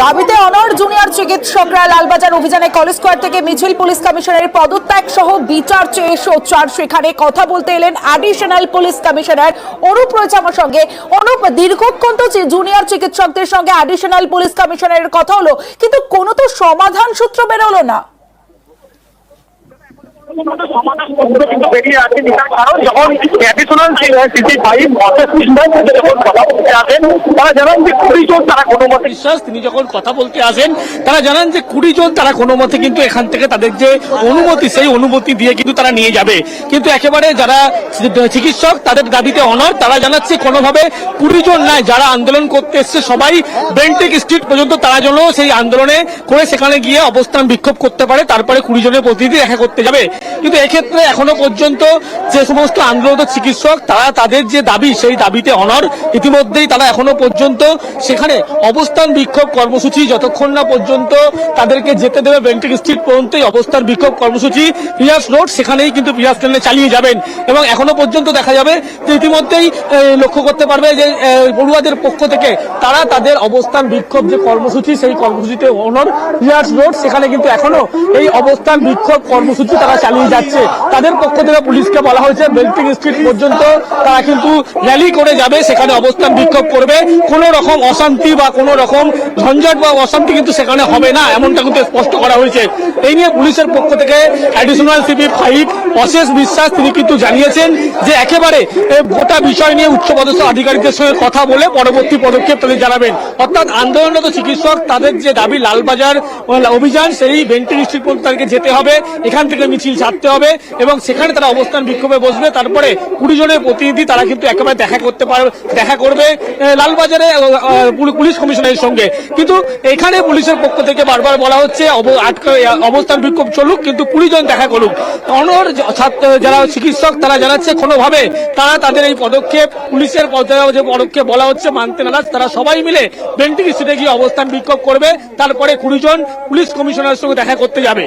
দাবিতে অনড় জুনিয়র চিকিৎসকরা লালবাজার অভিযানে কলেজ স্কোয়ার থেকে মিছিল, পুলিশ কমিশনারের পদত্যাগ সহ বিচার চেয়ে সোচ্চার। সেখানে কথা বলতে এলেন অ্যাডিশনাল পুলিশ কমিশনার অনুপ রয়েছে আমার সঙ্গে। অনুপ, দীর্ঘক্ষণ তো জুনিয়র চিকিৎসকদের সঙ্গে অ্যাডিশনাল পুলিশ কমিশনারের কথা হলো, কিন্তু কোনো তো সমাধান সূত্র বেরোলো না। বেরিয়ে আসেন, কারণ যখন অ্যাডিশনাল যখন কথা বলতে আসেন তারা জানান যে 20 জন তারা কোনো মতে বিশ্বাস, তিনি যখন কথা বলতে আসেন তারা জানান যে 20 জন তারা কোনো মতে কিন্তু এখান থেকে তাদের যে অনুমতি সেই অনুমতি দিয়ে কিন্তু তারা নিয়ে যাবে। কিন্তু একেবারে যারা চিকিৎসক তাদের দাবিতে অনড়, তারা জানাচ্ছে কোনোভাবে 20 জন নয়, যারা আন্দোলন করতে এসছে সবাই বেন্টিক স্ট্রিট পর্যন্ত তারা যেন সেই আন্দোলনে করে সেখানে গিয়ে অবস্থান বিক্ষোভ করতে পারে, তারপরে 20 জনের প্রতিনিধি দেখা করতে যাবে। কিন্তু এক্ষেত্রে এখনো পর্যন্ত যে সমস্ত আন্দোলনরত চিকিৎসক তারা তাদের যে দাবি সেই দাবিতে অনড়। ইতিমধ্যেই তারা এখনো পর্যন্ত সেখানে অবস্থান বিক্ষোভ কর্মসূচি যতক্ষণ না পর্যন্ত তাদেরকে যেতে দেবে বেন্টিক স্ট্রিট পর্যন্তই অবস্থান বিক্ষোভ কর্মসূচি পিয়াস রোড, সেখানেই কিন্তু পিয়াস ট্রেনে চালিয়ে যাবেন। এবং এখনো পর্যন্ত দেখা যাবে যে ইতিমধ্যেই লক্ষ্য করতে পারবে যে পড়ুয়াদের পক্ষ থেকে তারা তাদের অবস্থান বিক্ষোভ যে কর্মসূচি সেই কর্মসূচিতে অনড়। পিয়াস রোড সেখানে কিন্তু এখনো এই অবস্থান বিক্ষোভ কর্মসূচি তারা চালিয়ে যাচ্ছে। তাদের পক্ষ থেকে পুলিশকে বলা হয়েছে বেন্টিক স্ট্রিট পর্যন্ত তারা কিন্তু র্যালি করে যাবে, সেখানে অবস্থান বিক্ষোভ করবে। কোন রকম অশান্তি বা কোন রকম ঝঞ্ঝট বা অশান্তি কিন্তু সেখানে হবে না, এমনটা কিন্তু স্পষ্ট করা হয়েছে। এই নিয়ে পুলিশের পক্ষ থেকে অ্যাডিশনাল সিপি 5 অশেষ বিশ্বাস তিনি কিন্তু জানিয়েছেন যে একেবারে গোটা বিষয় নিয়ে উচ্চপদস্থ আধিকারিকদের সঙ্গে কথা বলে পরবর্তী পদক্ষেপ তাদের জানাবেন। অর্থাৎ আন্দোলনরত চিকিৎসক তাদের যে দাবি লালবাজার অভিযান সেই বেন্টিক স্ট্রিট পর্যন্ত তাদেরকে যেতে হবে, এখান থেকে মিছিল ছাড়তে হবে এবং সেখানে তারা অবস্থান বিক্ষোভে বসবে। তারপরে 20 জনের প্রতিনিধি তারা কিন্তু একেবারে দেখা করবে লালবাজারে পুলিশ কমিশনারের সঙ্গে। কিন্তু এখানে পুলিশের পক্ষ থেকে বারবার বলা হচ্ছে অবস্থান বিক্ষোভ চলুক, কিন্তু 20 জন দেখা করুক। অনড় যারা চিকিৎসক তারা জানাচ্ছে কোনোভাবে তারা তাদের এই পদক্ষেপ পুলিশের যে পদক্ষেপ বলা হচ্ছে মানতে নারাজ। তারা সবাই মিলে বেন্টিক স্ট্রিটে গিয়ে অবস্থান বিক্ষোভ করবে, তারপরে 20 জন পুলিশ কমিশনারের সঙ্গে দেখা করতে যাবে।